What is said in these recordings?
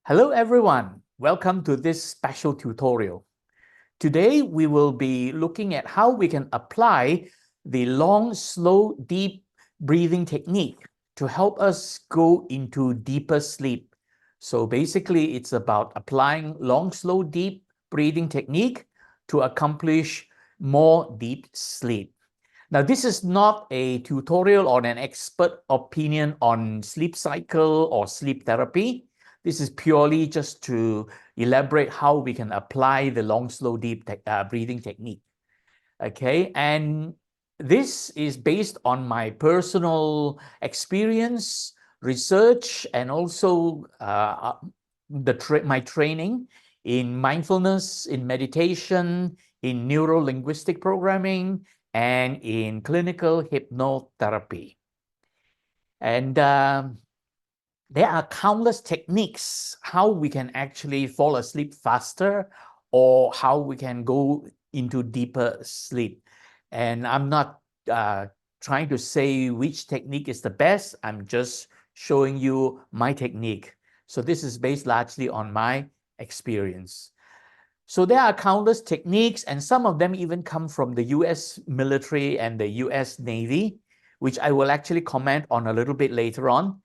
Hello everyone, welcome to this special tutorial. Today we will be looking at how we can apply the long, slow, deep breathing technique to help us go into deeper sleep. So basically it's about applying long, slow, deep breathing technique to accomplish more deep sleep. Now, this is not a tutorial or an expert opinion on sleep cycle or sleep therapy. This is purely just to elaborate how we can apply the long, slow, deep breathing technique. Okay, and this is based on my personal experience, research, and also my training in mindfulness, in meditation, in neuro-linguistic programming, and in clinical hypnotherapy. And there are countless techniques how we can actually fall asleep faster or how we can go into deeper sleep. And I'm not trying to say which technique is the best. I'm just showing you my technique. So this is based largely on my experience. So there are countless techniques, and some of them even come from the US military and the US Navy, which I will actually comment on a little bit later on.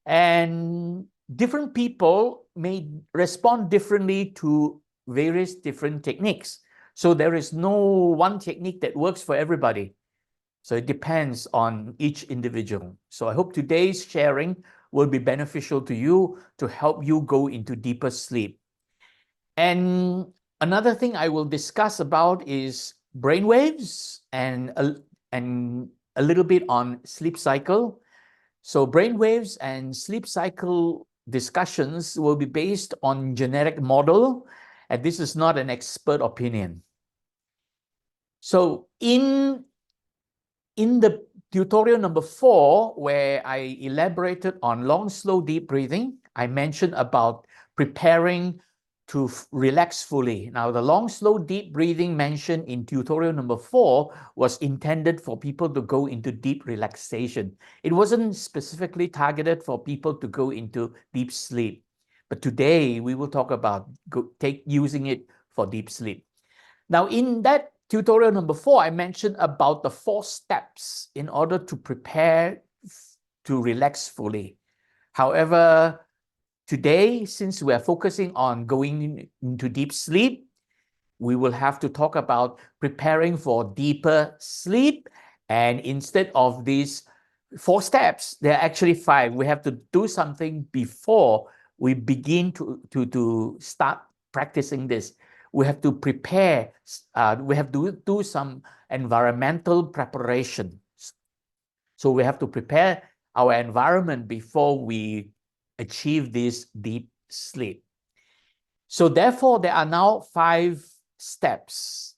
And different people may respond differently to various different techniques. So there is no one technique that works for everybody. So it depends on each individual. So I hope today's sharing will be beneficial to you to help you go into deeper sleep. And another thing I will discuss about is brainwaves and a little bit on sleep cycle. So brainwaves and sleep cycle discussions will be based on genetic model, and this is not an expert opinion. So in the tutorial number 4, where I elaborated on long, slow, deep breathing, I mentioned about preparing to relax fully. Now, the long, slow, deep breathing mentioned in tutorial number 4 was intended for people to go into deep relaxation. It wasn't specifically targeted for people to go into deep sleep. But today, we will talk about using it for deep sleep. Now, in that tutorial number 4, I mentioned about the 4 steps in order to prepare to relax fully. However, today, since we are focusing on going into deep sleep, we will have to talk about preparing for deeper sleep. And instead of these 4 steps, there are actually 5. We have to do something before we begin to start practicing this. We have to prepare, we have to do some environmental preparation. So we have to prepare our environment before we achieve this deep sleep. So therefore, there are now 5 steps.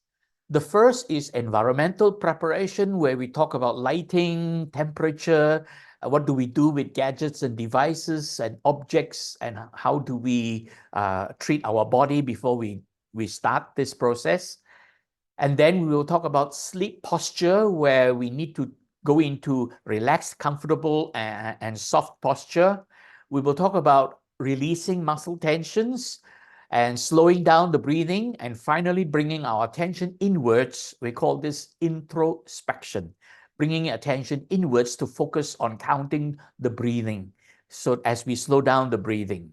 The first is environmental preparation, where we talk about lighting, temperature, what do we do with gadgets and devices and objects, and how do we treat our body before we start this process. And then we will talk about sleep posture, where we need to go into relaxed, comfortable, and soft posture. We will talk about releasing muscle tensions and slowing down the breathing, and finally bringing our attention inwards. We call this introspection, bringing attention inwards to focus on counting the breathing, so as we slow down the breathing.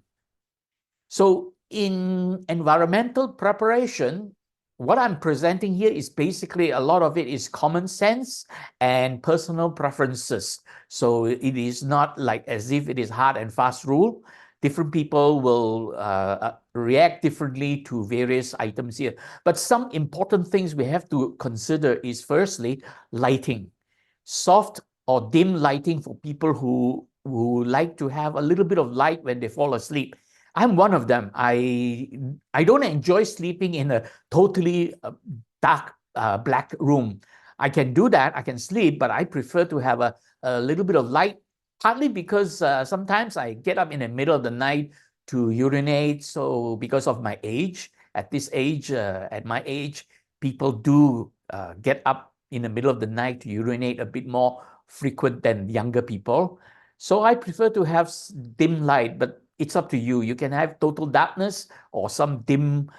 So in environmental preparation, what I'm presenting here is basically a lot of it is common sense and personal preferences. So it is not like as if it is hard and fast rule. Different people will react differently to various items here. But some important things we have to consider is firstly, lighting. Soft or dim lighting for people who like to have a little bit of light when they fall asleep. I'm one of them. I don't enjoy sleeping in a totally dark black room. I can do that. I can sleep, but I prefer to have a little bit of light, partly because sometimes I get up in the middle of the night to urinate. So because of my age, at my age, people do get up in the middle of the night to urinate a bit more frequent than younger people. So I prefer to have dim light, but it's up to you. You can have total darkness or some dim,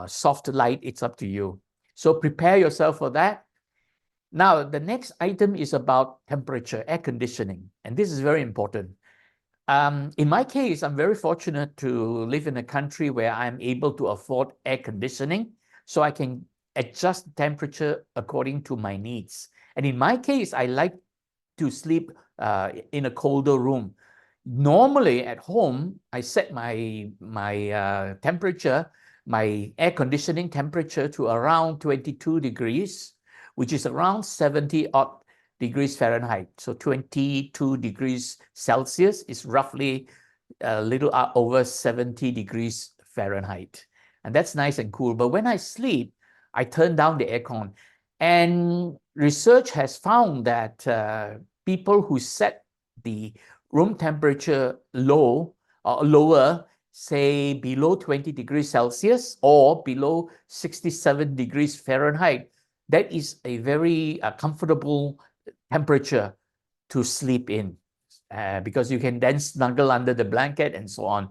soft light. It's up to you. So prepare yourself for that. Now, the next item is about temperature, air conditioning. And this is very important. In my case, I'm very fortunate to live in a country where I'm able to afford air conditioning, so I can adjust the temperature according to my needs. And in my case, I like to sleep in a colder room. Normally at home, I set my temperature, my air conditioning temperature to around 22 degrees, which is around 70 odd degrees Fahrenheit. So 22 degrees Celsius is roughly a little over 70 degrees Fahrenheit. And that's nice and cool. But when I sleep, I turn down the aircon. And research has found that people who set the room temperature low or lower, say below 20 degrees Celsius or below 67 degrees Fahrenheit, that is a very comfortable temperature to sleep in, because you can then snuggle under the blanket and so on.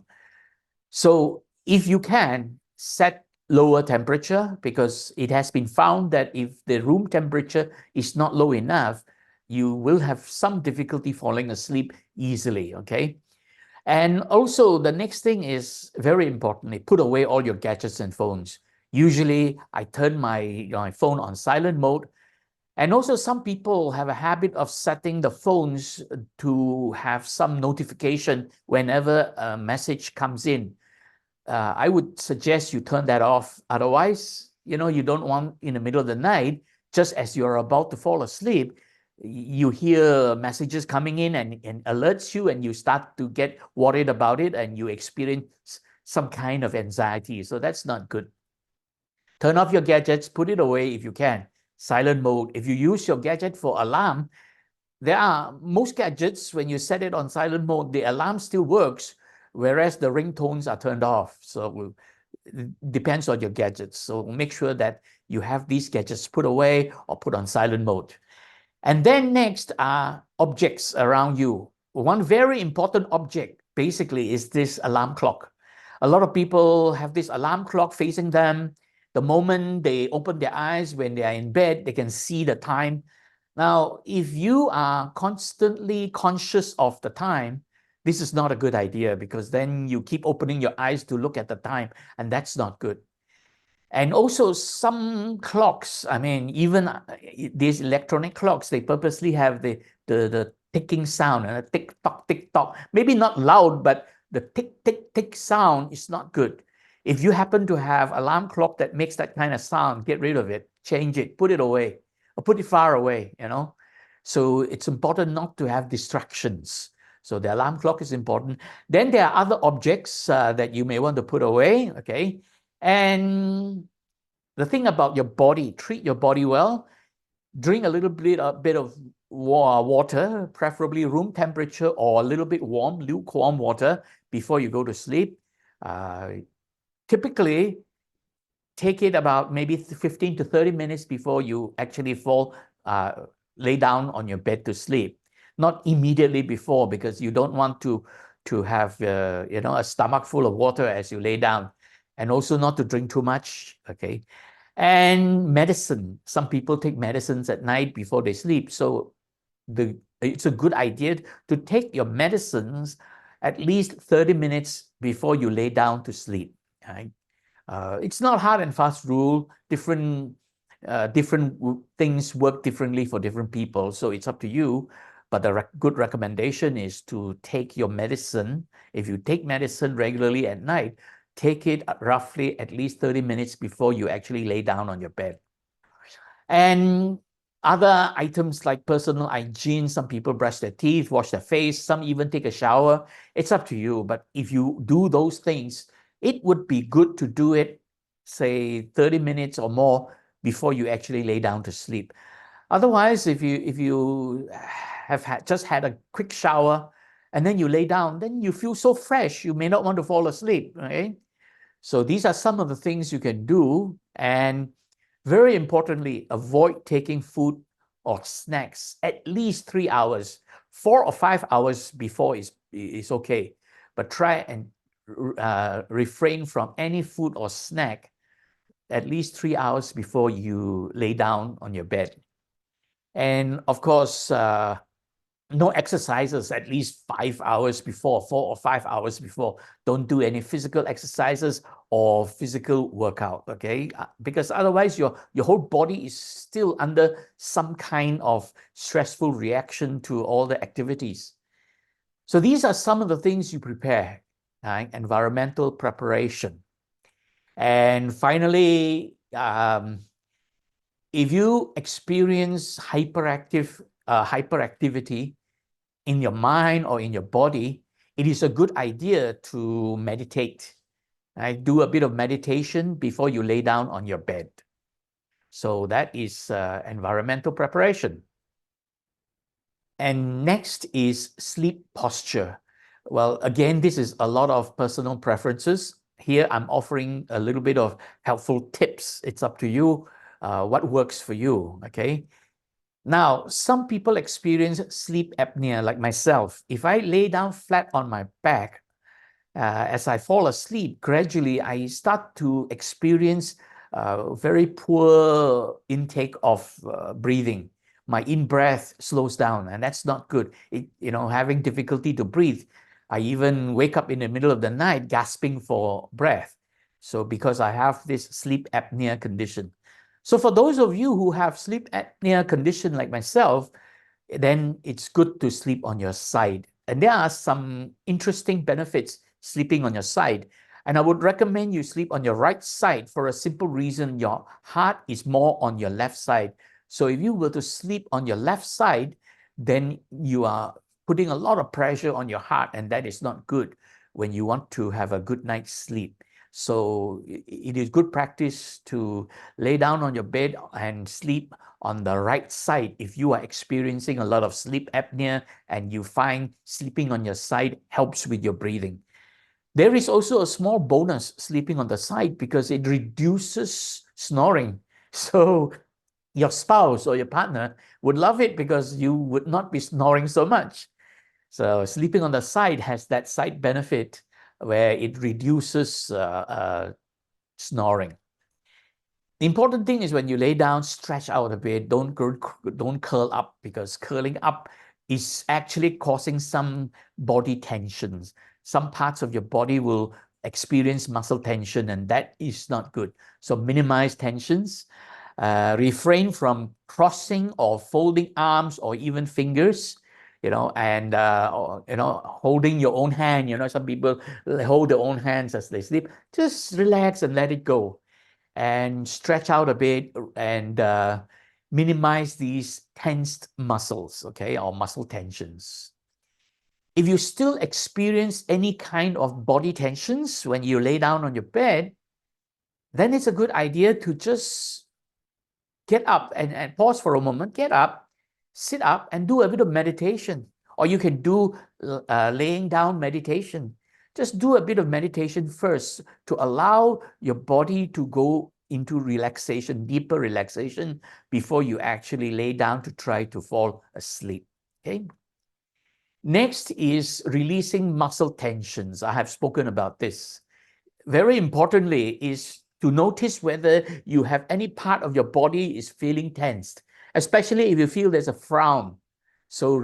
So if you can, set lower temperature, because it has been found that if the room temperature is not low enough, you will have some difficulty falling asleep easily, okay? And also the next thing is very importantly, put away all your gadgets and phones. Usually I turn my phone on silent mode. And also some people have a habit of setting the phones to have some notification whenever a message comes in. I would suggest you turn that off. Otherwise, you don't want in the middle of the night, just as you're about to fall asleep, you hear messages coming in and alerts you, and you start to get worried about it, and you experience some kind of anxiety. So that's not good. Turn off your gadgets, put it away if you can. Silent mode. If you use your gadget for alarm, most gadgets, when you set it on silent mode, the alarm still works, whereas the ringtones are turned off. So it depends on your gadgets. So make sure that you have these gadgets put away or put on silent mode. And then next are objects around you. One very important object basically is this alarm clock. A lot of people have this alarm clock facing them. The moment they open their eyes when they are in bed, they can see the time. Now, if you are constantly conscious of the time, this is not a good idea, because then you keep opening your eyes to look at the time, and that's not good. And also some clocks, I mean, even these electronic clocks, they purposely have the ticking sound, and a tick tock, tick tock. Maybe not loud, but the tick, tick, tick sound is not good. If you happen to have alarm clock that makes that kind of sound, get rid of it, change it, put it away, or put it far away, So it's important not to have distractions. So the alarm clock is important. Then there are other objects that you may want to put away, okay? And the thing about your body, treat your body well. Drink a bit of water, preferably room temperature or a little bit warm, lukewarm water before you go to sleep. Typically, take it about maybe 15 to 30 minutes before you actually lay down on your bed to sleep. Not immediately before, because you don't want to have a stomach full of water as you lay down, and also not to drink too much, okay? And medicine. Some people take medicines at night before they sleep. So it's a good idea to take your medicines at least 30 minutes before you lay down to sleep, right? It's not hard and fast rule. Different things work differently for different people, so it's up to you. But the good recommendation is to take your medicine. If you take medicine regularly at night, take it roughly at least 30 minutes before you actually lay down on your bed. And other items like personal hygiene, some people brush their teeth, wash their face, some even take a shower. It's up to you. But if you do those things, it would be good to do it, say 30 minutes or more before you actually lay down to sleep. Otherwise, if you have just had a quick shower and then you lay down, then you feel so fresh, you may not want to fall asleep, okay? So these are some of the things you can do. And very importantly, avoid taking food or snacks at least 3 hours. 4 or 5 hours before is okay. but try and refrain from any food or snack at least 3 hours before you lay down on your bed. And of course, no exercises at least 5 hours before, 4 or 5 hours before. Don't do any physical exercises or physical workout, okay? Because otherwise your whole body is still under some kind of stressful reaction to all the activities. So these are some of the things you prepare, right? Environmental preparation. And finally, if you experience hyperactivity in your mind or in your body, it is a good idea to meditate. Right? Do a bit of meditation before you lay down on your bed. So that is environmental preparation. And next is sleep posture. Well, again, this is a lot of personal preferences. Here, I'm offering a little bit of helpful tips. It's up to you what works for you, okay? Now, some people experience sleep apnea like myself. If I lay down flat on my back, as I fall asleep, gradually I start to experience very poor intake of breathing. My in-breath slows down, and that's not good. Having difficulty to breathe. I even wake up in the middle of the night gasping for breath. So because I have this sleep apnea condition. So for those of you who have sleep apnea condition like myself, then it's good to sleep on your side. And there are some interesting benefits sleeping on your side. And I would recommend you sleep on your right side for a simple reason. Your heart is more on your left side. So if you were to sleep on your left side, then you are putting a lot of pressure on your heart, and that is not good when you want to have a good night's sleep. So it is good practice to lay down on your bed and sleep on the right side if you are experiencing a lot of sleep apnea and you find sleeping on your side helps with your breathing. There is also a small bonus sleeping on the side because it reduces snoring. So your spouse or your partner would love it because you would not be snoring so much. So sleeping on the side has that side benefit where it reduces snoring. The important thing is when you lay down, stretch out a bit. Don't curl up, because curling up is actually causing some body tensions. Some parts of your body will experience muscle tension, and that is not good. So minimize tensions. Refrain from crossing or folding arms or even fingers. And holding your own hand. Some people hold their own hands as they sleep. Just relax and let it go, and stretch out a bit, and minimize these tensed muscles, okay, or muscle tensions. If you still experience any kind of body tensions when you lay down on your bed, then it's a good idea to just get up and pause for a moment, get up, sit up, and do a bit of meditation. Or you can do laying down meditation. Just do a bit of meditation first to allow your body to go into relaxation, deeper relaxation, before you actually lay down to try to fall asleep. Okay. Next is releasing muscle tensions. I have spoken about this. Very importantly is to notice whether you have any part of your body is feeling tensed, especially if you feel there's a frown. So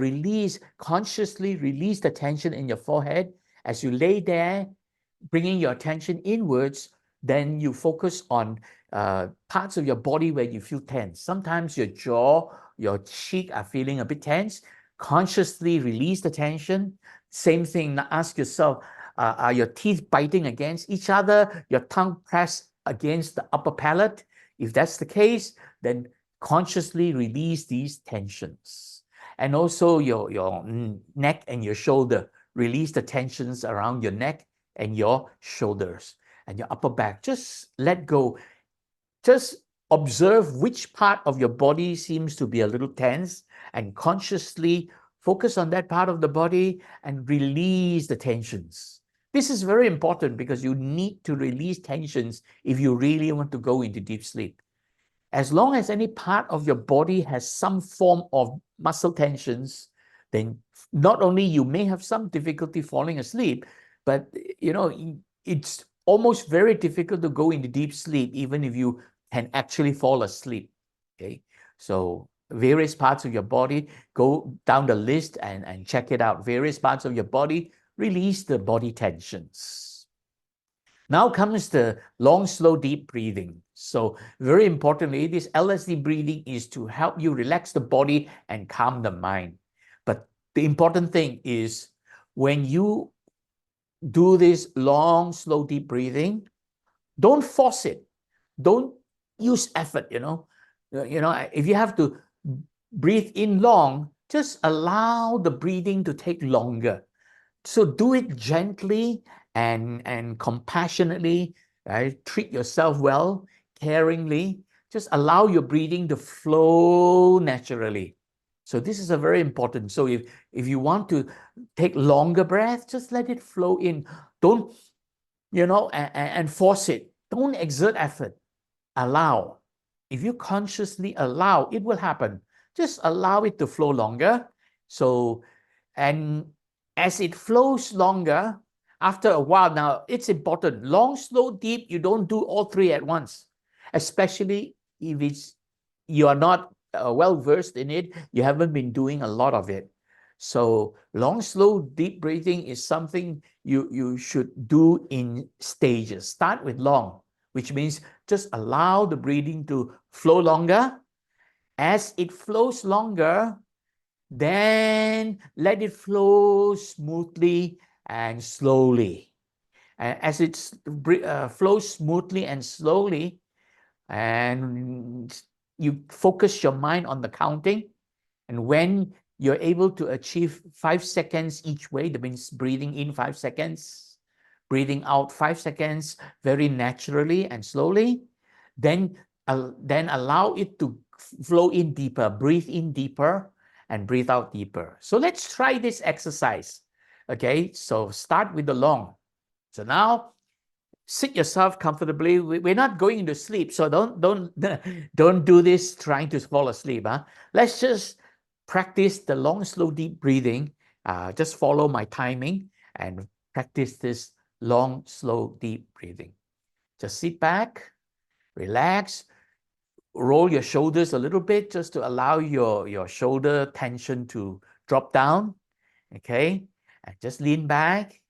consciously release the tension in your forehead as you lay there, bringing your attention inwards. Then you focus on parts of your body where you feel tense. Sometimes your jaw, your cheek are feeling a bit tense. Consciously release the tension. Same thing, ask yourself, are your teeth biting against each other? Your tongue pressed against the upper palate? If that's the case, then consciously release these tensions. And also your neck and your shoulder. Release the tensions around your neck and your shoulders and your upper back. Just let go. Just observe which part of your body seems to be a little tense, and consciously focus on that part of the body and release the tensions. This is very important because you need to release tensions if you really want to go into deep sleep. As long as any part of your body has some form of muscle tensions, then not only you may have some difficulty falling asleep, But, it's almost very difficult to go into deep sleep, even if you can actually fall asleep. Okay. So various parts of your body, go down the list and check it out. Various parts of your body, release the body tensions. Now comes the long, slow, deep breathing. So very importantly, this LSD breathing is to help you relax the body and calm the mind. But the important thing is when you do this long, slow, deep breathing, don't force it. Don't use effort, if you have to breathe in long, just allow the breathing to take longer. So do it gently and compassionately, right? Treat yourself well, caringly. Just allow your breathing to flow naturally. So this is a very important. So if you want to take longer breath, just let it flow in. Don't, and force it. Don't exert effort. Allow. If you consciously allow, it will happen. Just allow it to flow longer. So, and as it flows longer, after a while, now it's important. Long, slow, deep, you don't do all three at once, especially if you are not well versed in it, you haven't been doing a lot of it. So long, slow, deep breathing is something you should do in stages. Start with long, which means just allow the breathing to flow longer. As it flows longer, then let it flow smoothly and slowly. And as it flows smoothly and slowly, and you focus your mind on the counting, and when you're able to achieve 5 seconds each way, that means breathing in 5 seconds, breathing out 5 seconds very naturally and slowly, then, then allow it to flow in deeper, breathe in deeper and breathe out deeper. So let's try this exercise. Okay, so start with the long. So now sit yourself comfortably. We're not going to sleep, so don't do this trying to fall asleep. Let's just practice the long, slow, deep breathing. Just follow my timing and practice this long, slow, deep breathing. Just sit back, relax, roll your shoulders a little bit just to allow your shoulder tension to drop down. Okay, and just lean back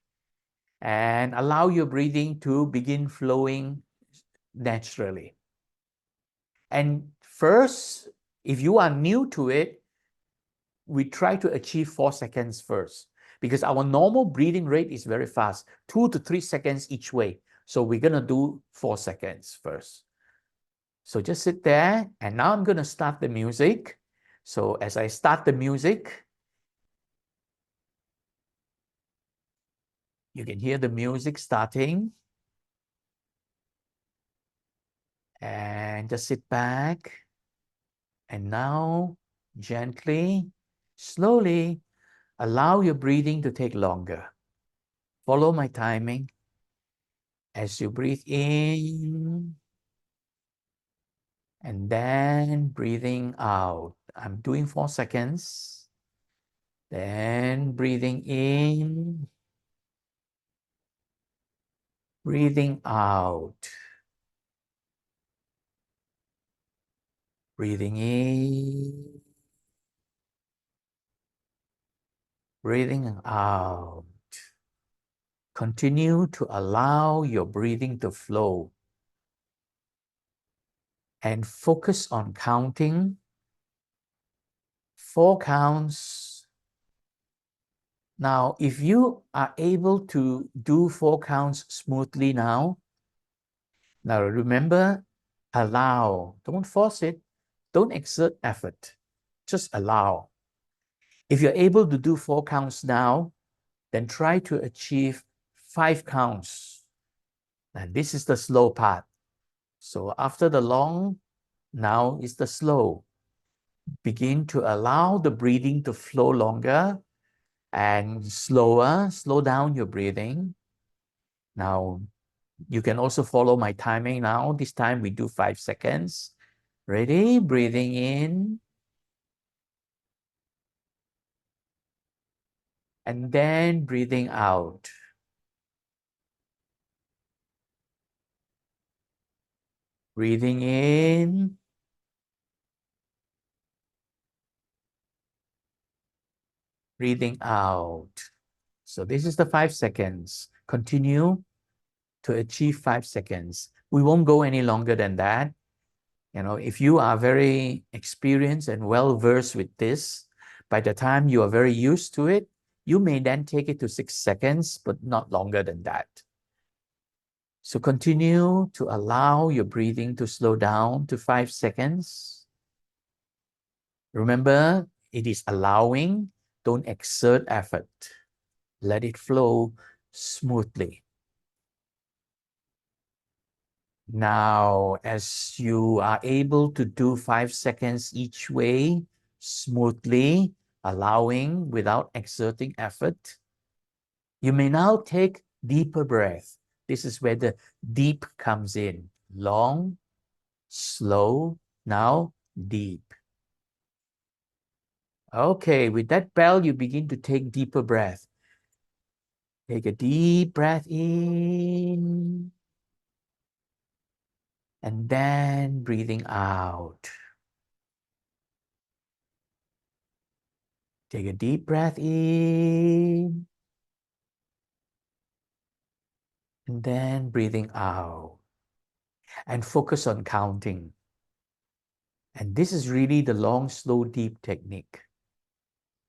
and allow your breathing to begin flowing naturally. And first, if you are new to it, we try to achieve 4 seconds first, because our normal breathing rate is very fast, 2 to 3 seconds each way. So we're going to do 4 seconds first. So just sit there, and now I'm going to start the music. So as I start the music, you can hear the music starting. And just sit back. And now, gently, slowly, allow your breathing to take longer. Follow my timing. As you breathe in, and then breathing out. I'm doing 4 seconds. Then breathing in, breathing out. Breathing in, breathing out. Continue to allow your breathing to flow and focus on counting 4 counts. Now, if you are able to do 4 counts smoothly now remember, allow. Don't force it. Don't exert effort. Just allow. If you're able to do 4 counts now, then try to achieve 5 counts. And this is the slow part. So after the long, now is the slow. Begin to allow the breathing to flow longer and slower. Slow down your breathing. Now, you can also follow my timing now. This time we do 5 seconds. Ready? Breathing in. And then breathing out. Breathing in. Breathing out. So this is the 5 seconds. Continue to achieve 5 seconds. We won't go any longer than that. If you are very experienced and well versed with this, by the time you are very used to it, you may then take it to 6 seconds, but not longer than that. So continue to allow your breathing to slow down to 5 seconds. Remember, it is allowing, don't exert effort. Let it flow smoothly. Now, as you are able to do 5 seconds each way smoothly, allowing without exerting effort, you may now take deeper breath. This is where the deep comes in. Long, slow, now deep. Okay, with that bell, you begin to take deeper breath. Take a deep breath in. And then breathing out. Take a deep breath in. And then breathing out. And focus on counting. And this is really the long, slow, deep technique.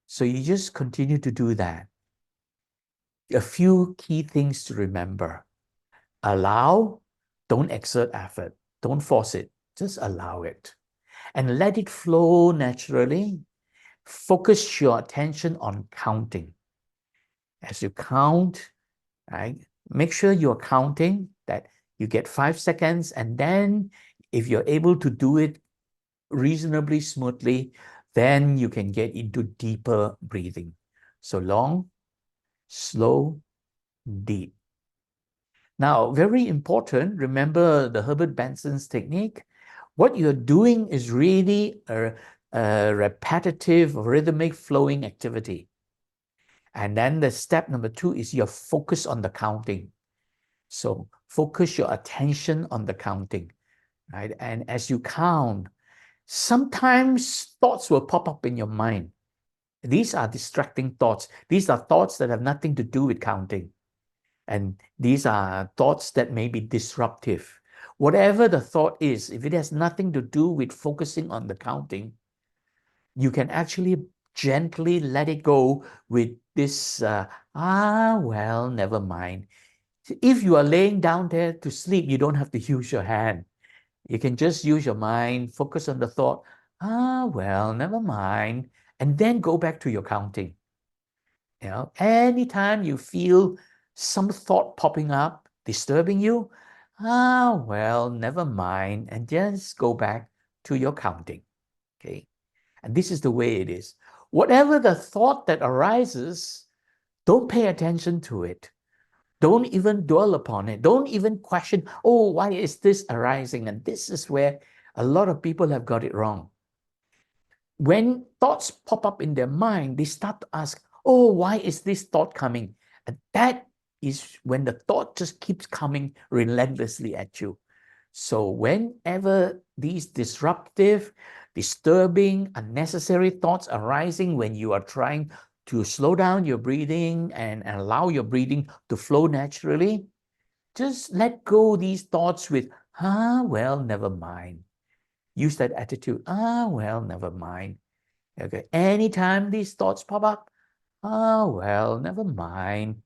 So you just continue to do that. A few key things to remember. Allow, don't exert effort. Don't force it. Just allow it. And let it flow naturally. Focus your attention on counting. As you count, right, make sure you're counting, that you get 5 seconds, and then if you're able to do it reasonably smoothly, then you can get into deeper breathing. So long, slow, deep. Now, very important, remember the Herbert Benson's technique. What you're doing is really a repetitive, rhythmic, flowing activity. And then the step number 2 is your focus on the counting. So focus your attention on the counting, right? And as you count, sometimes thoughts will pop up in your mind. These are distracting thoughts. These are thoughts that have nothing to do with counting. And these are thoughts that may be disruptive. Whatever the thought is, if it has nothing to do with focusing on the counting, you can actually gently let it go with this, well, never mind. If you are laying down there to sleep, you don't have to use your hand. You can just use your mind, focus on the thought, well, never mind, and then go back to your counting. Anytime you feel some thought popping up, disturbing you, well, never mind, and just go back to your counting. Okay. And this is the way it is. Whatever the thought that arises, don't pay attention to it. Don't even dwell upon it. Don't even question, oh, why is this arising? And this is where a lot of people have got it wrong. When thoughts pop up in their mind, they start to ask, oh, why is this thought coming? And that is when the thought just keeps coming relentlessly at you. So whenever these disruptive, disturbing, unnecessary thoughts arising when you are trying to slow down your breathing and allow your breathing to flow naturally, just let go these thoughts with, well, never mind. Use that attitude, well, never mind. Okay, anytime these thoughts pop up, well, never mind.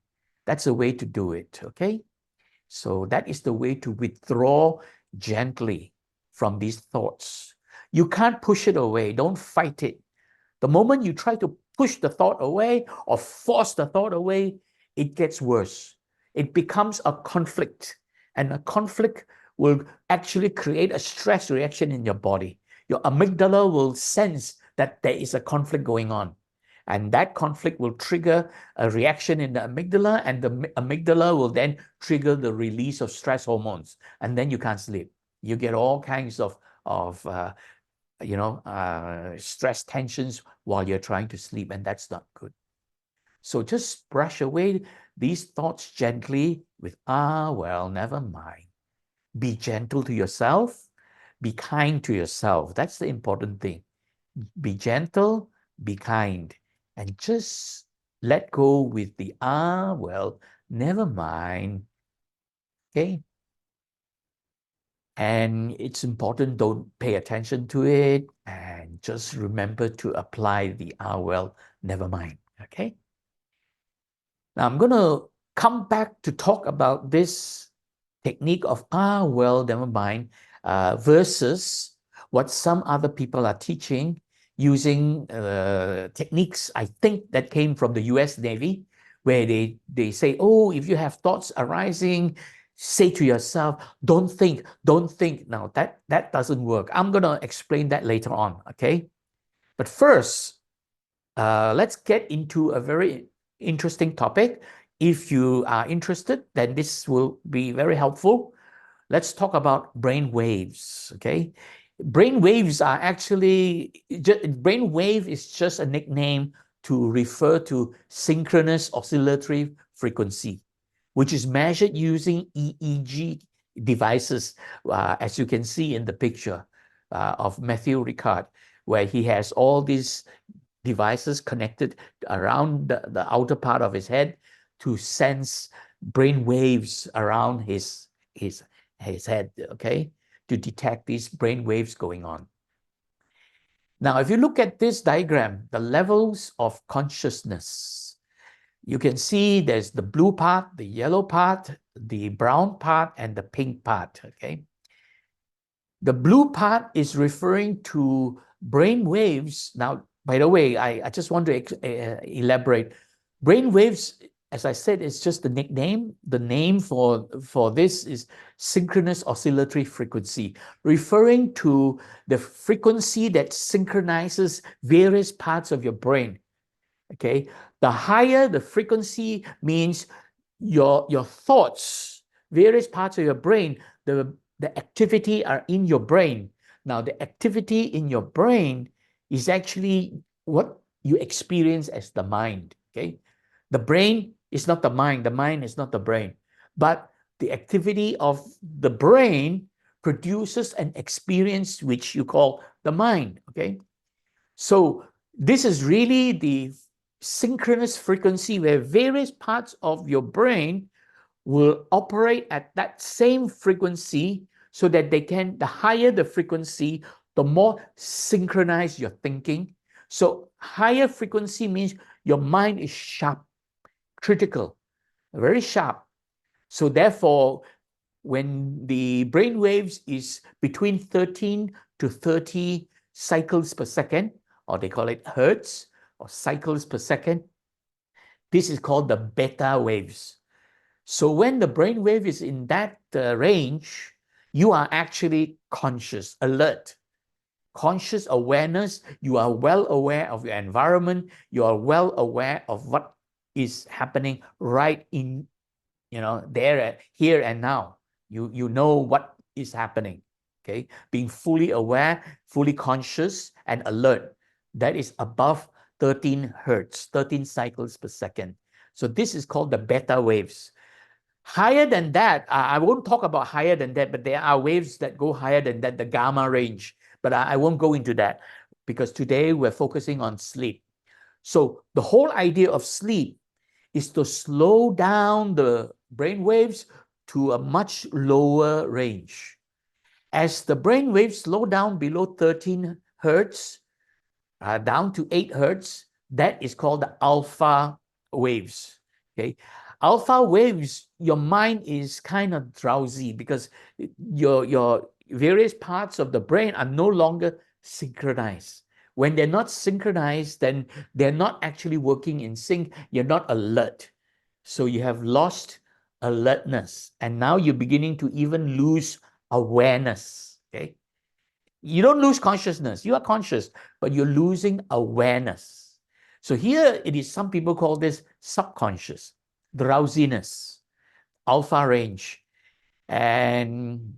That's a way to do it, okay? So that is the way to withdraw gently from these thoughts. You can't push it away. Don't fight it. The moment you try to push the thought away or force the thought away, it gets worse. It becomes a conflict, and a conflict will actually create a stress reaction in your body. Your amygdala will sense that there is a conflict going on. And that conflict will trigger a reaction in the amygdala, and the amygdala will then trigger the release of stress hormones. And then you can't sleep. You get all kinds of stress tensions while you're trying to sleep, and that's not good. So just brush away these thoughts gently with, well, never mind. Be gentle to yourself. Be kind to yourself. That's the important thing. Be gentle, be kind, and just let go with the, well, never mind. Okay? And it's important, don't pay attention to it, and just remember to apply the, well, never mind. Okay? Now I'm going to come back to talk about this technique of, well, never mind, versus what some other people are teaching using techniques, I think, that came from the US Navy, where they say, oh, if you have thoughts arising, say to yourself, don't think, don't think. Now, that doesn't work. I'm going to explain that later on, okay? But first, let's get into a very interesting topic. If you are interested, then this will be very helpful. Let's talk about brain waves, okay? Brain waves are actually, brain wave is just a nickname to refer to synchronous oscillatory frequency, which is measured using EEG devices, as you can see in the picture of Matthew Ricard, where he has all these devices connected around the outer part of his head to sense brain waves around his head, okay, to detect these brain waves going on. Now, if you look at this diagram, the levels of consciousness, you can see there's the blue part, the yellow part, the brown part, and the pink part, okay? The blue part is referring to brain waves. Now, by the way, I just want to elaborate. Brain waves, as I said, is just the nickname. The name for this is synchronous oscillatory frequency, referring to the frequency that synchronizes various parts of your brain. Okay, the higher the frequency means your thoughts, various parts of your brain, the activity are in your brain. Now, the activity in your brain is actually what you experience as the mind. Okay, the brain is not the mind is not the brain, but the activity of the brain produces an experience which you call the mind. Okay, so this is really the synchronous frequency where various parts of your brain will operate at that same frequency so that they can, the higher the frequency, the more synchronized your thinking. So higher frequency means your mind is sharp, critical, very sharp. So therefore, when the brain waves is between 13 to 30 cycles per second, or they call it hertz or cycles per second, this is called the beta waves. So when the brain wave is in that range, you are actually conscious, alert, conscious awareness. You are well aware of your environment. You are well aware of what is happening right in, there, here and now. You know what is happening. Okay, being fully aware, fully conscious, and alert. That is above 13 hertz, 13 cycles per second. So this is called the beta waves. Higher than that, I won't talk about higher than that, but there are waves that go higher than that, the gamma range. But I won't go into that because today we're focusing on sleep. So the whole idea of sleep is to slow down the brain waves to a much lower range. As the brain waves slow down below 13 hertz, down to 8 hertz, that is called the alpha waves. Okay, alpha waves, your mind is kind of drowsy because your various parts of the brain are no longer synchronized. When they're not synchronized, then they're not actually working in sync. You're not alert. So you have lost alertness. And now you're beginning to even lose awareness. Okay. You don't lose consciousness. You are conscious, but you're losing awareness. So here it is, some people call this subconscious, drowsiness, alpha range. And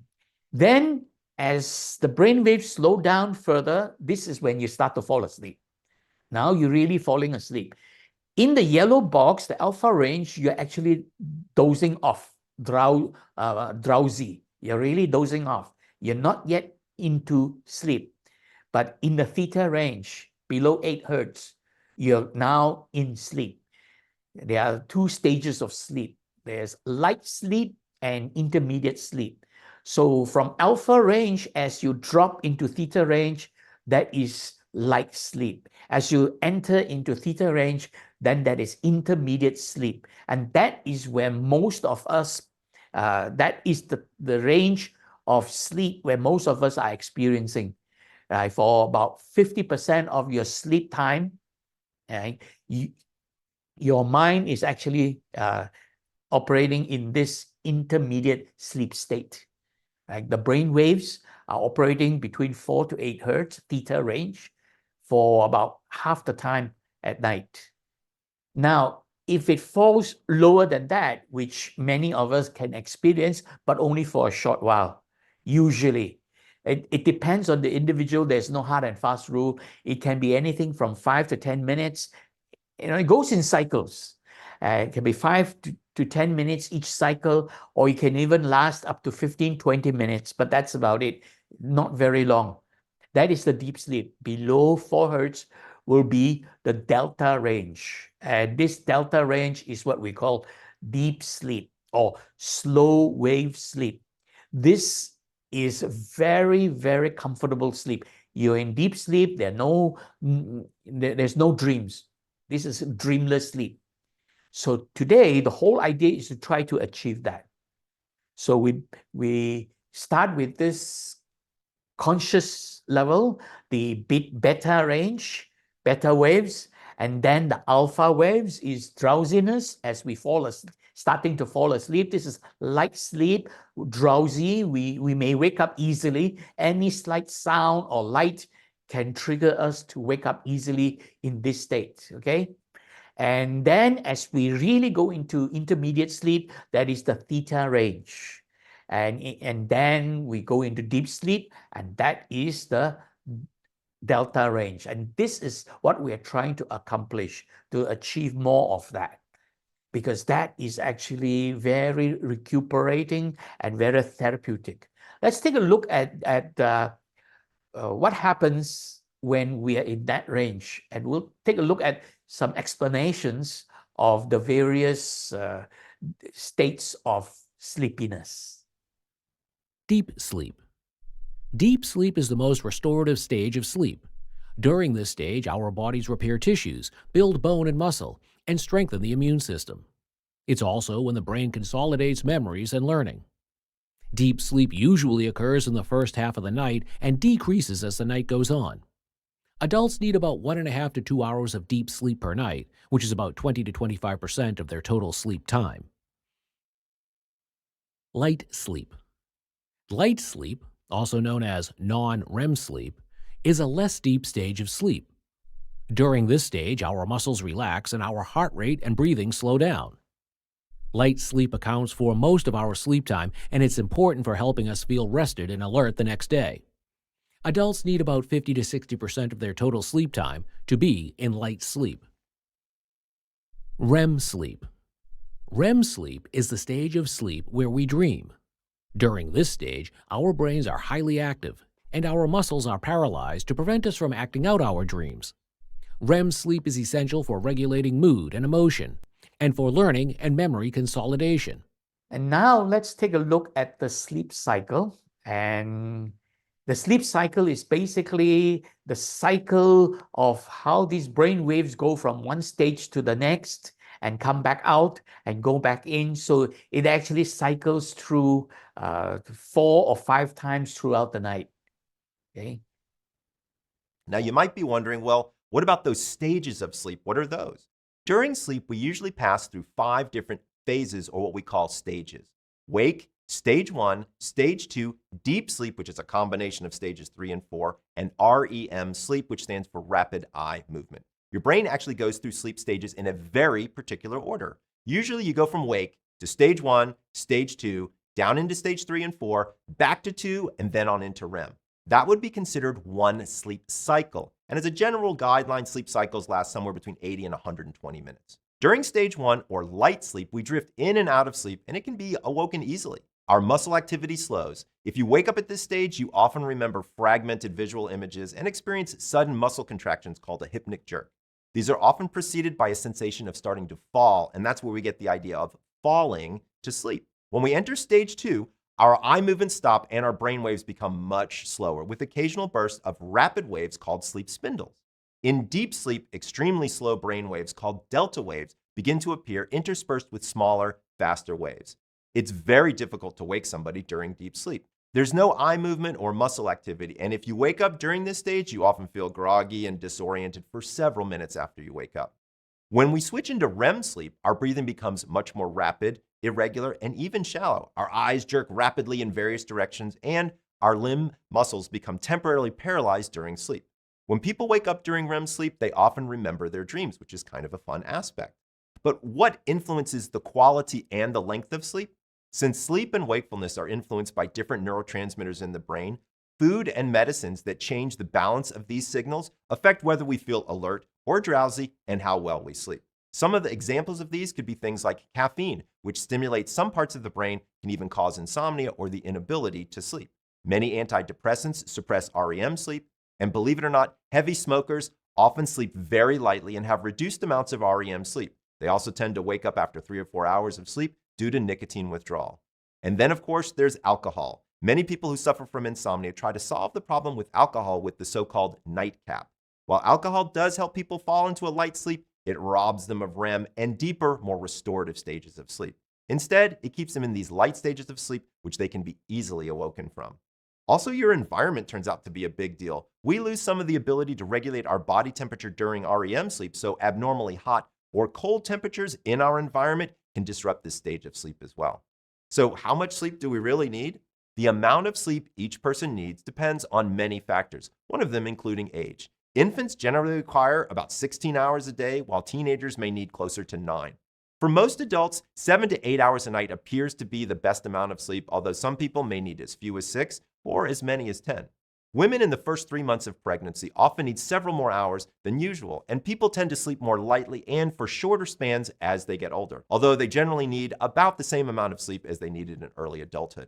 then as the brain waves slow down further, this is when you start to fall asleep. Now you're really falling asleep. In the yellow box, the alpha range, you're actually dozing off, drowsy. You're really dozing off. You're not yet into sleep. But in the theta range, below 8 hertz, you're now in sleep. There are two stages of sleep. There's light sleep and intermediate sleep. So from alpha range, as you drop into theta range, that is light sleep. As you enter into theta range, then that is intermediate sleep. And that is where most of us, that is the range of sleep where most of us are experiencing. For about 50% of your sleep time, your mind is actually operating in this intermediate sleep state. The brain waves are operating between 4 to 8 hertz theta range for about half the time at night. Now, if it falls lower than that, which many of us can experience, but only for a short while, usually. It depends on the individual. There's no hard and fast rule. It can be anything from 5 to 10 minutes. It goes in cycles. It can be 5 to 10 minutes each cycle, or it can even last up to 15, 20 minutes, but that's about it. Not very long. That is the deep sleep. Below 4 hertz will be the delta range. And this delta range is what we call deep sleep or slow wave sleep. This is very, very comfortable sleep. You're in deep sleep. There's no dreams. This is dreamless sleep. So today, the whole idea is to try to achieve that. So we start with this conscious level, the beta range, beta waves, and then the alpha waves is drowsiness as we starting to fall asleep. This is light sleep, drowsy. We may wake up easily. Any slight sound or light can trigger us to wake up easily in this state, okay? And then as we really go into intermediate sleep, that is the theta range. And then we go into deep sleep, and that is the delta range. And this is what we are trying to accomplish, to achieve more of that, because that is actually very recuperating and very therapeutic. Let's take a look at what happens when we are in that range. And we'll take a look at some explanations of the various states of sleepiness. Deep sleep. Deep sleep is the most restorative stage of sleep. During this stage, our bodies repair tissues, build bone and muscle, and strengthen the immune system. It's also when the brain consolidates memories and learning. Deep sleep usually occurs in the first half of the night and decreases as the night goes on. Adults need about 1.5 to 2 hours of deep sleep per night, which is about 20 to 25% of their total sleep time. Light sleep. Light sleep, also known as non-REM sleep, is a less deep stage of sleep. During this stage, our muscles relax and our heart rate and breathing slow down. Light sleep accounts for most of our sleep time, and it's important for helping us feel rested and alert the next day. Adults need about 50 to 60% of their total sleep time to be in light sleep. REM sleep. REM sleep is the stage of sleep where we dream. During this stage, our brains are highly active, and our muscles are paralyzed to prevent us from acting out our dreams. REM sleep is essential for regulating mood and emotion, and for learning and memory consolidation. And now let's take a look at the sleep cycle. And the sleep cycle is basically the cycle of how these brain waves go from one stage to the next and come back out and go back in. So it actually cycles through 4 or 5 times throughout the night. Okay. Now, you might be wondering, well, what about those stages of sleep? What are those? During sleep, we usually pass through 5 different phases, or what we call stages. Wake, stage 1, stage 2, deep sleep, which is a combination of stages 3 and 4, and REM sleep, which stands for rapid eye movement. Your brain actually goes through sleep stages in a very particular order. Usually you go from wake to stage 1, stage 2, down into stage 3 and 4, back to 2, and then on into REM. That would be considered one sleep cycle. And as a general guideline, sleep cycles last somewhere between 80 and 120 minutes. During stage 1, or light sleep, we drift in and out of sleep, and it can be awoken easily. our muscle activity slows. If you wake up at this stage, you often remember fragmented visual images and experience sudden muscle contractions called a hypnic jerk. These are often preceded by a sensation of starting to fall, and that's where we get the idea of falling to sleep. When we enter stage 2, our eye movements stop and our brain waves become much slower, with occasional bursts of rapid waves called sleep spindles. In deep sleep, extremely slow brain waves called delta waves begin to appear interspersed with smaller, faster waves. It's very difficult to wake somebody during deep sleep. There's no eye movement or muscle activity, and if you wake up during this stage, you often feel groggy and disoriented for several minutes after you wake up. When we switch into REM sleep, our breathing becomes much more rapid, irregular, and even shallow. Our eyes jerk rapidly in various directions, and our limb muscles become temporarily paralyzed during sleep. When people wake up during REM sleep, they often remember their dreams, which is kind of a fun aspect. But what influences the quality and the length of sleep? Since sleep and wakefulness are influenced by different neurotransmitters in the brain, food and medicines that change the balance of these signals affect whether we feel alert or drowsy and how well we sleep. Some of the examples of these could be things like caffeine, which stimulates some parts of the brain, can even cause insomnia or the inability to sleep. Many antidepressants suppress REM sleep, and believe it or not, heavy smokers often sleep very lightly and have reduced amounts of REM sleep. They also tend to wake up after 3 or 4 hours of sleep due to nicotine withdrawal. And then, of course, there's alcohol. Many people who suffer from insomnia try to solve the problem with alcohol with the so-called nightcap. While alcohol does help people fall into a light sleep, it robs them of REM and deeper, more restorative stages of sleep. Instead, it keeps them in these light stages of sleep, which they can be easily awoken from. Also, your environment turns out to be a big deal. We lose some of the ability to regulate our body temperature during REM sleep, so abnormally hot or cold temperatures in our environment can disrupt this stage of sleep as well. So, how much sleep do we really need? The amount of sleep each person needs depends on many factors, one of them including age. Infants generally require about 16 hours a day, while teenagers may need closer to 9. For most adults, 7 to 8 hours a night appears to be the best amount of sleep, although some people may need as few as 6 or as many as 10. Women in the first 3 months of pregnancy often need several more hours than usual, and people tend to sleep more lightly and for shorter spans as they get older, although they generally need about the same amount of sleep as they needed in early adulthood.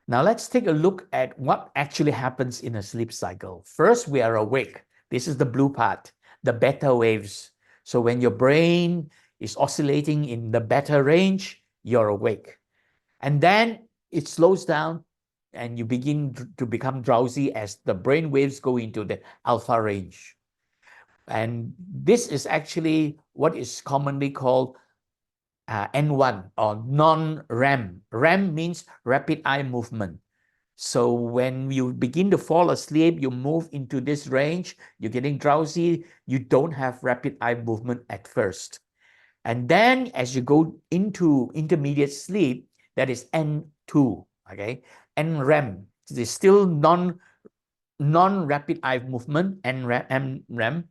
Now let's take a look at what actually happens in a sleep cycle. First, we are awake. This is the blue part, the beta waves. So when your brain is oscillating in the beta range, you're awake. And then it slows down and you begin to become drowsy as the brain waves go into the alpha range. And this is actually what is commonly called N1 or non-REM. REM means rapid eye movement. So when you begin to fall asleep, you move into this range, you're getting drowsy, you don't have rapid eye movement at first. And then as you go into intermediate sleep, that is N2, okay? NREM, it is still non-rapid eye movement, NREM.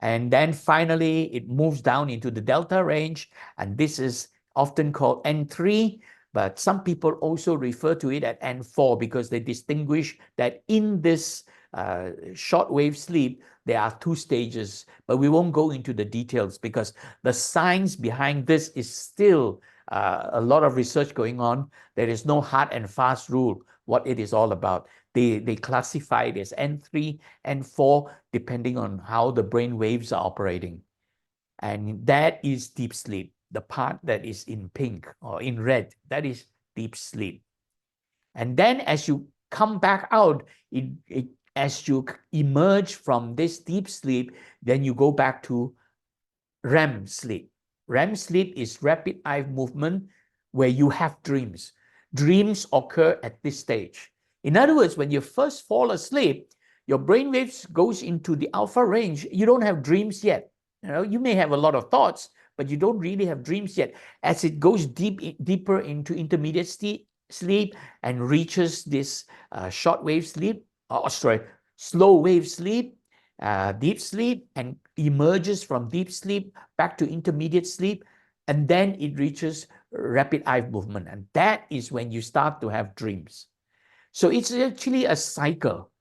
And then finally, it moves down into the delta range, and this is often called N3, but some people also refer to it at N4 because they distinguish that in this shortwave sleep, there are 2 stages, but we won't go into the details because the science behind this is still a lot of research going on. There is no hard and fast rule what it is all about. They classify it as N3, N4, depending on how the brain waves are operating. And that is deep sleep. The part that is in pink or in red, that is deep sleep. And then as you come back out, as you emerge from this deep sleep, then you go back to REM sleep. REM sleep is rapid eye movement where you have dreams. Dreams occur at this stage. In other words, when you first fall asleep, your brain waves goes into the alpha range. You don't have dreams yet. You may have a lot of thoughts, but you don't really have dreams yet. As it goes deeper into intermediate sleep and reaches this short wave sleep, slow wave sleep, deep sleep, and emerges from deep sleep back to intermediate sleep, and then it reaches rapid eye movement, and that is when you start to have dreams. So it's actually a cycle,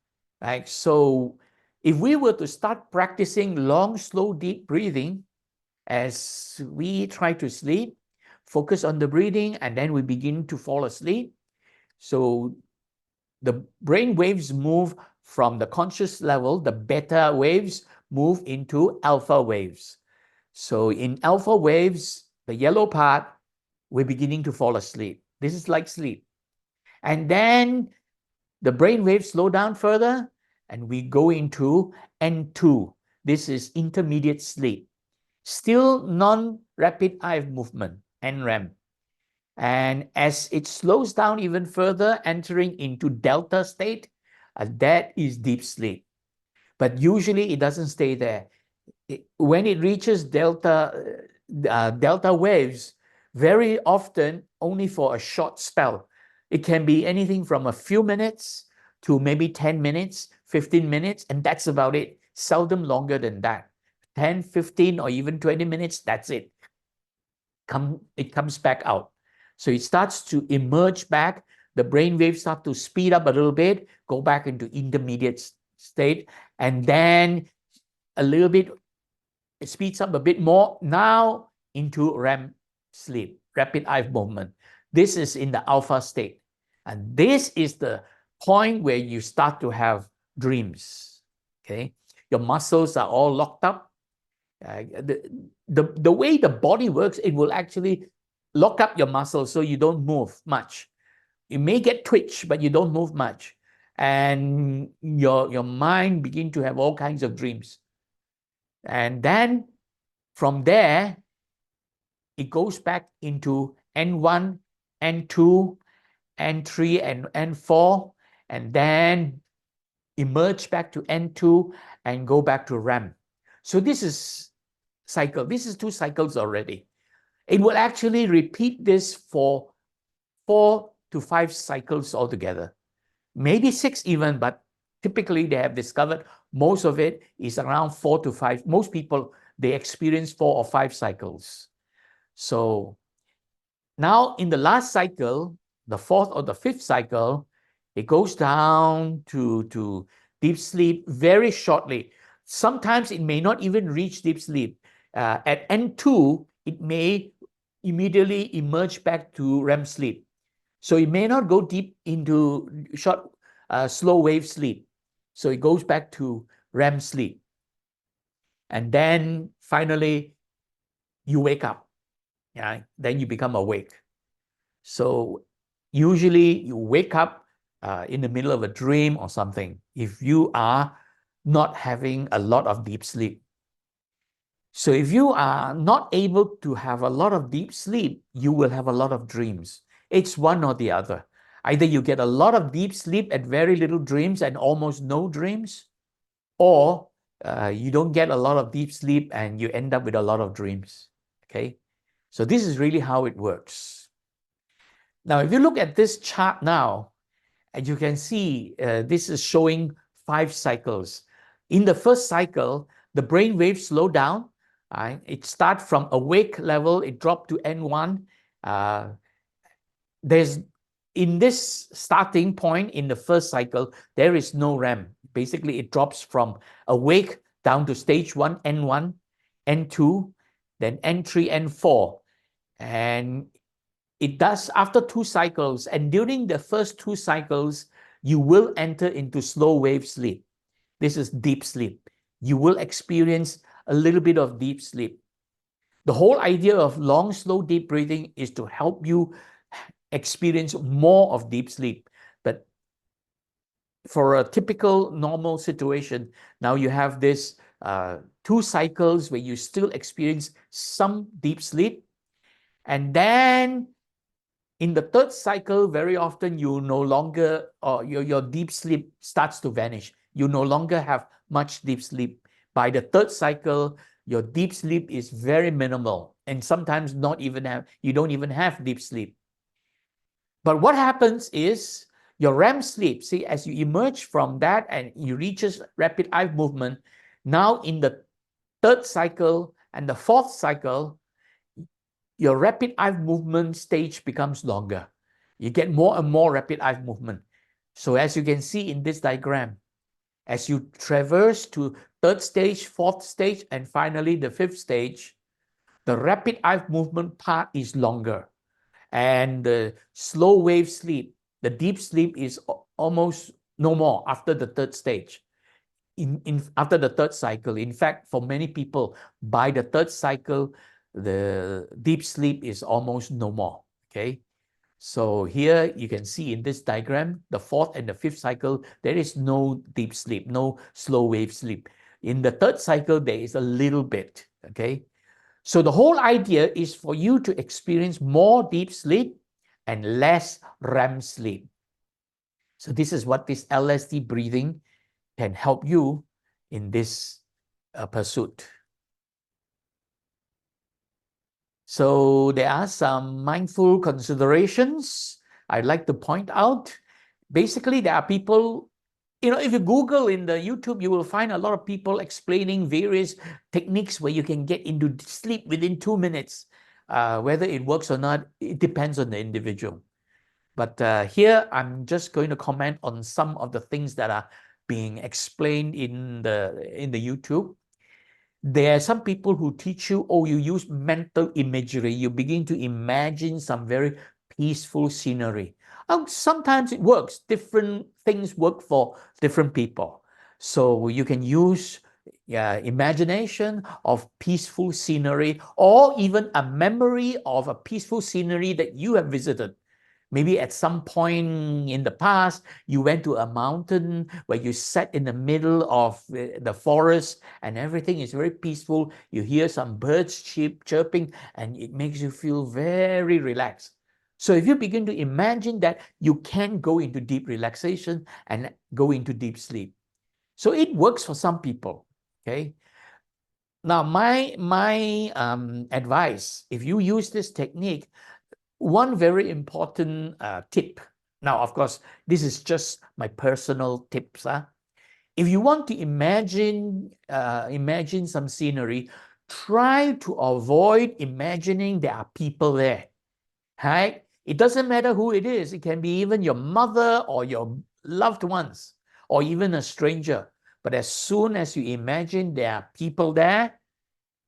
right? So if we were to start practicing long, slow, deep breathing as we try to sleep, focus on the breathing, and then we begin to fall asleep, So the brain waves move from the conscious level, the beta waves move into alpha waves. So in alpha waves, the yellow part, we're beginning to fall asleep. This is like sleep. And then the brain waves slow down further and we go into N2. This is intermediate sleep. Still non-rapid eye movement, NREM. And as it slows down even further, entering into delta state, that is deep sleep. But usually it doesn't stay there. When it reaches delta waves, very often only for a short spell. It can be anything from a few minutes to maybe 10 minutes, 15 minutes, and that's about it. Seldom longer than that. 10, 15, or even 20 minutes, that's it. It comes back out. So it starts to emerge back. The brain waves start to speed up a little bit, go back into intermediate state, and then a little bit, it speeds up a bit more, now into REM sleep, rapid eye movement. This is in the alpha state. And this is the point where you start to have dreams. Okay, your muscles are all locked up. The way the body works, it will actually lock up your muscles so you don't move much. You may get twitch, but you don't move much. And your mind begin to have all kinds of dreams. And then from there, it goes back into N1, N2, N3, and N4, and then emerge back to N2 and go back to REM. So this is cycle. This is 2 cycles already. It will actually repeat this for 4 to 5 cycles altogether. Maybe 6 even, but typically they have discovered most of it is around 4 to 5. Most people, they experience 4 or 5 cycles. So now in the last cycle, the 4th or the 5th cycle, it goes down to deep sleep very shortly. Sometimes it may not even reach deep sleep. At N2, it may immediately emerge back to REM sleep. So it may not go deep into short, slow wave sleep. So it goes back to REM sleep. And then finally, you wake up. Yeah, then you become awake. So usually you wake up in the middle of a dream or something if you are not having a lot of deep sleep. So if you are not able to have a lot of deep sleep, you will have a lot of dreams. It's one or the other. Either you get a lot of deep sleep and very little dreams and almost no dreams, or you don't get a lot of deep sleep and you end up with a lot of dreams. Okay, so this is really how it works. Now, if you look at this chart now, and you can see this is showing 5 cycles. In the first cycle, the brain waves slow down. It starts from awake level, it dropped to N1. There's in this starting point in the first cycle, there is no REM. Basically, it drops from awake down to stage 1, N1, N2, then N3, N4. And it does after 2 cycles. And during the first 2 cycles, you will enter into slow wave sleep. This is deep sleep. You will experience a little bit of deep sleep. The whole idea of long, slow, deep breathing is to help you experience more of deep sleep. But for a typical normal situation, now you have this 2 cycles where you still experience some deep sleep. And then in the 3rd cycle, very often you no longer, or your deep sleep starts to vanish. You no longer have much deep sleep. By the 3rd cycle, your deep sleep is very minimal, and sometimes you don't even have deep sleep. But what happens is your REM sleep, see, as you emerge from that and you reaches rapid eye movement, now in the 3rd cycle and the 4th cycle, your rapid eye movement stage becomes longer. You get more and more rapid eye movement. So as you can see in this diagram, as you traverse to 3rd stage, 4th stage, and finally the 5th stage, the rapid eye movement part is longer. And the slow wave sleep The deep sleep is almost no more after the third stage. After the third cycle. In fact, for many people, by the third cycle, the deep sleep is almost no more. Okay. So here you can see in this diagram, the fourth and the fifth cycle, there is no deep sleep, no slow wave sleep. In the third cycle, there is a little bit. Okay. So the whole idea is for you to experience more deep sleep and less REM sleep. So this is what this LSD breathing can help you in this pursuit. So there are some mindful considerations I'd like to point out. Basically, there are people, if you Google in the YouTube, you will find a lot of people explaining various techniques where you can get into sleep within 2 minutes. Whether it works or not, it depends on the individual. But here, I'm just going to comment on some of the things that are being explained in the YouTube. There are some people who teach you, you use mental imagery. You begin to imagine some very peaceful scenery. Sometimes it works. Different things work for different people. So you can use imagination of peaceful scenery, or even a memory of a peaceful scenery that you have visited. Maybe at some point in the past, you went to a mountain where you sat in the middle of the forest and everything is very peaceful. You hear some birds chirping and it makes you feel very relaxed. So if you begin to imagine that, you can go into deep relaxation and go into deep sleep. So it works for some people, okay? Now, my advice, if you use this technique, one very important tip. Now, of course, this is just my personal tips. If you want to imagine some scenery, try to avoid imagining there are people there. Right? It doesn't matter who it is. It can be even your mother or your loved ones or even a stranger. But as soon as you imagine there are people there,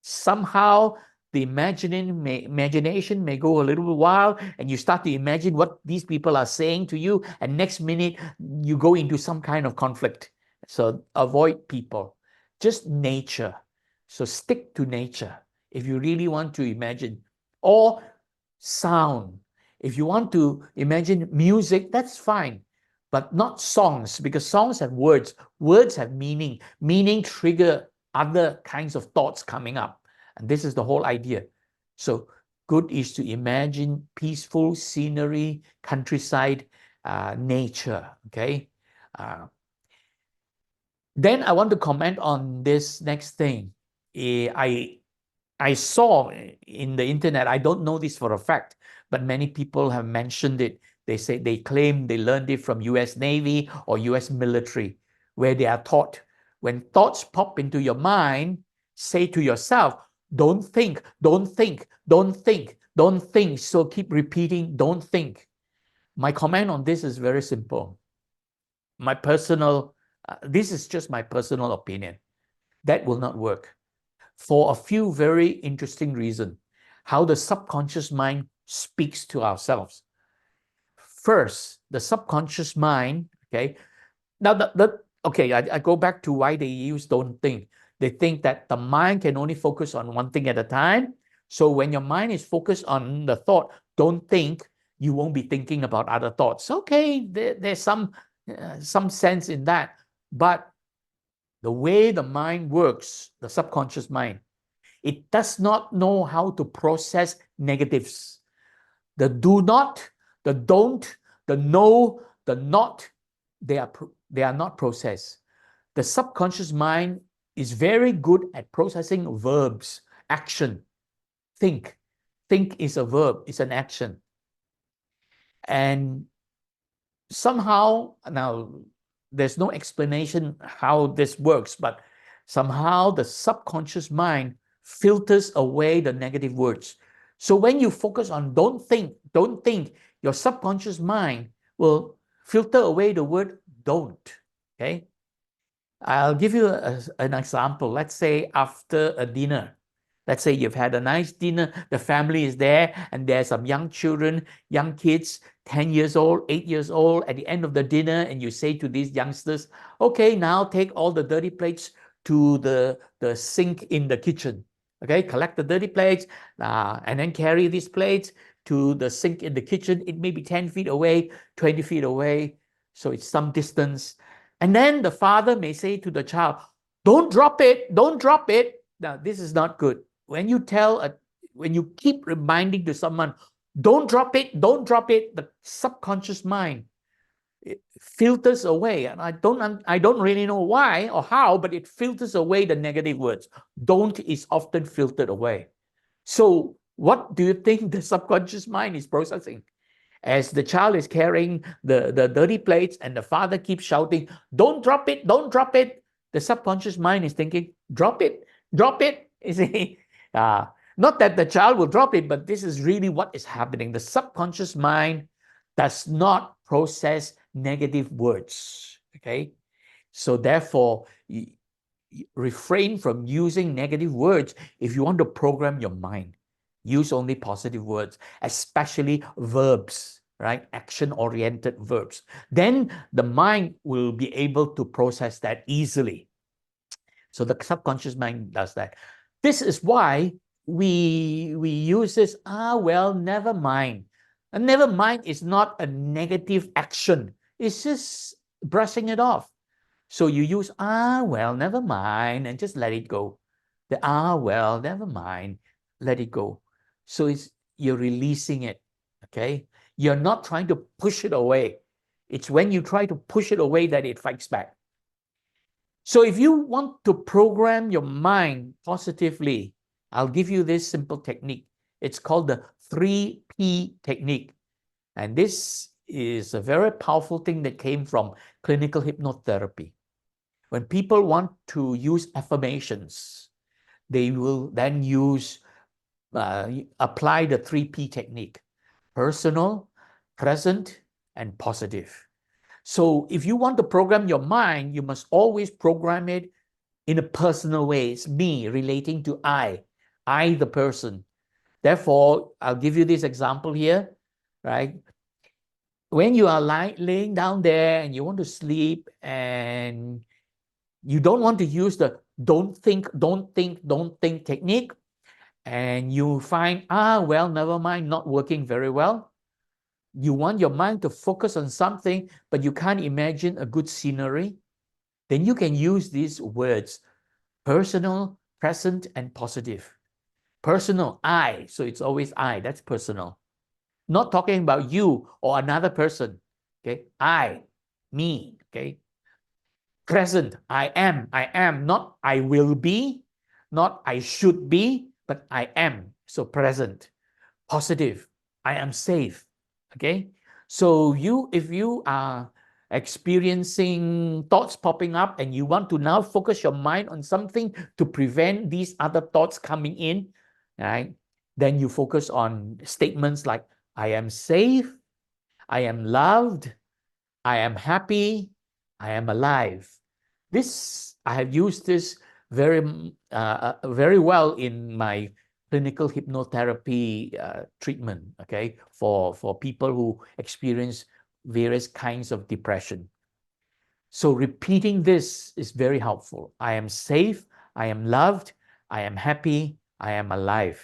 somehow the imagination may go a little wild and you start to imagine what these people are saying to you, and next minute you go into some kind of conflict. So avoid people, just nature. So stick to nature if you really want to imagine, or sound. If you want to imagine music, that's fine, but not songs, because songs have words. Words have meaning. Meaning trigger other kinds of thoughts coming up. And this is the whole idea. So good is to imagine peaceful scenery, countryside, nature, okay? Then I want to comment on this next thing. I saw in the internet, I don't know this for a fact, but many people have mentioned it. They claim they learned it from US Navy or US military, where they are taught, when thoughts pop into your mind, say to yourself, don't think, don't think, don't think, don't think. So keep repeating, don't think. My comment on this is very simple. This is just my personal opinion. That will not work for a few very interesting reasons. How the subconscious mind speaks to ourselves. First, the subconscious mind, okay. Now, I go back to why they use don't think. They think that the mind can only focus on one thing at a time. So when your mind is focused on the thought, don't think, you won't be thinking about other thoughts. Okay, there's some sense in that. But the way the mind works, the subconscious mind, it does not know how to process negatives. The do not, the don't, the no, the not, they are not processed. The subconscious mind is very good at processing verbs, action. Think. Think is a verb, it's an action. And somehow, now there's no explanation how this works, but somehow the subconscious mind filters away the negative words. So when you focus on don't think, your subconscious mind will filter away the word don't. Okay. I'll give you an example. Let's say after a dinner, Let's say you've had a nice dinner, the family is there, and there's some young children, young kids, 10 years old, 8 years old, at the end of the dinner, and you say to these youngsters, okay, now take all the dirty plates to the sink in the kitchen. Okay, collect the dirty plates, and then carry these plates to the sink in the kitchen. It may be 10 feet away, 20 feet away, so it's some distance. And then the father may say to the child, don't drop it, don't drop it. Now, this is not good. When you keep reminding to someone, don't drop it, don't drop it, the subconscious mind, it filters away. And I don't really know why or how, but it filters away the negative words. Don't is often filtered away. So what do you think the subconscious mind is processing? As the child is carrying the dirty plates and the father keeps shouting, don't drop it, don't drop it. The subconscious mind is thinking, drop it, drop it. You see? Not that the child will drop it, but this is really what is happening. The subconscious mind does not process negative words. Okay? So therefore, refrain from using negative words if you want to program your mind. Use only positive words, especially verbs, right? Action-oriented verbs. Then the mind will be able to process that easily. So the subconscious mind does that. This is why we use this, well, never mind. And never mind is not a negative action. It's just brushing it off. So you use, well, never mind, and just let it go. The, well, never mind, let it go. So you're releasing it, okay? You're not trying to push it away. It's when you try to push it away that it fights back. So if you want to program your mind positively, I'll give you this simple technique. It's called the 3P technique. And this is a very powerful thing that came from clinical hypnotherapy. When people want to use affirmations, they will then apply the 3P technique: personal, present, and positive. So if you want to program your mind, you must always program it in a personal way. It's me relating to I the person. Therefore, I'll give you this example here, right? When you are laying down there and you want to sleep and you don't want to use the don't think, don't think, don't think technique, and you find, well, never mind, not working very well. You want your mind to focus on something, but you can't imagine a good scenery. Then you can use these words: personal, present, and positive. Personal, I. So it's always I. That's personal. Not talking about you or another person. Okay. I, me. Okay. Present, I am, not I will be, not I should be, but I am. So present. Positive, I am safe. Okay. So if you are experiencing thoughts popping up and you want to now focus your mind on something to prevent these other thoughts coming in, right? Then you focus on statements like, I am safe, I am loved, I am happy, I am alive. I have used this very well in my clinical hypnotherapy treatment, okay, for people who experience various kinds of depression. So repeating this is very helpful. I am safe, I am loved, I am happy, I am alive.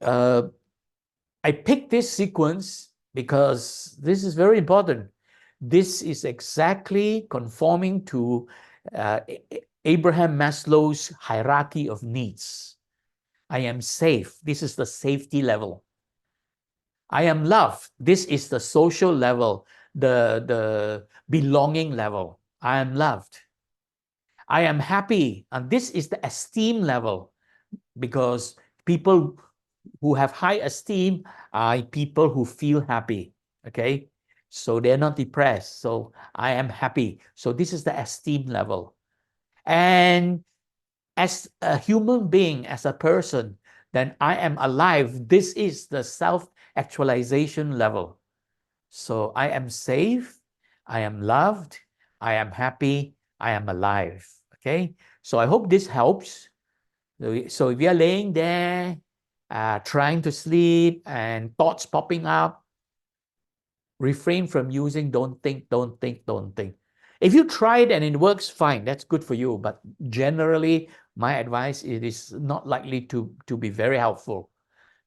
I picked this sequence because this is very important. This is exactly conforming to Abraham Maslow's hierarchy of needs. I am safe. This is the safety level. I am loved. This is the social level, the belonging level. I am loved. I am happy. And this is the esteem level, because people who have high esteem are people who feel happy. Okay. So they're not depressed. So I am happy. So this is the esteem level. And as a human being, as a person, then I am alive. This is the self-actualization level. So I am safe, I am loved, I am happy, I am alive. Okay. So I hope this helps. So if you're laying there, trying to sleep and thoughts popping up, refrain from using don't think, don't think, don't think. If you try it and it works, fine, that's good for you. But generally, my advice, it is not likely to be very helpful.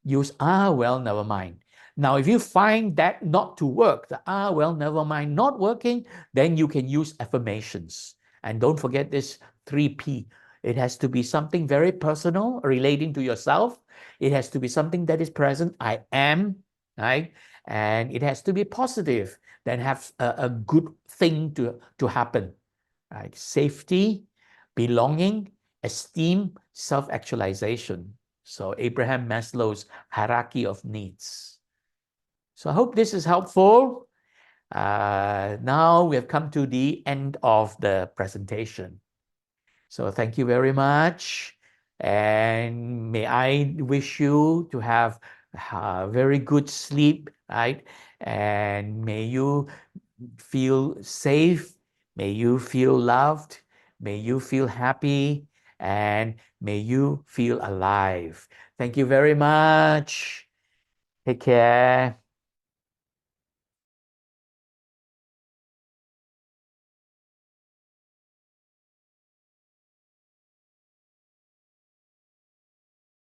Use, well, never mind. Now, if you find that not to work, the well, never mind not working, then you can use affirmations. And don't forget this 3P. It has to be something very personal, relating to yourself. It has to be something that is present. I am, right? And it has to be positive, then have a good thing to happen, right? Safety, belonging, esteem, self-actualization. So Abraham Maslow's hierarchy of needs. So I hope this is helpful. Now we have come to the end of the presentation. So thank you very much. And may I wish you to have very good sleep, right? And may you feel safe. May you feel loved. May you feel happy. And may you feel alive. Thank you very much. Take care.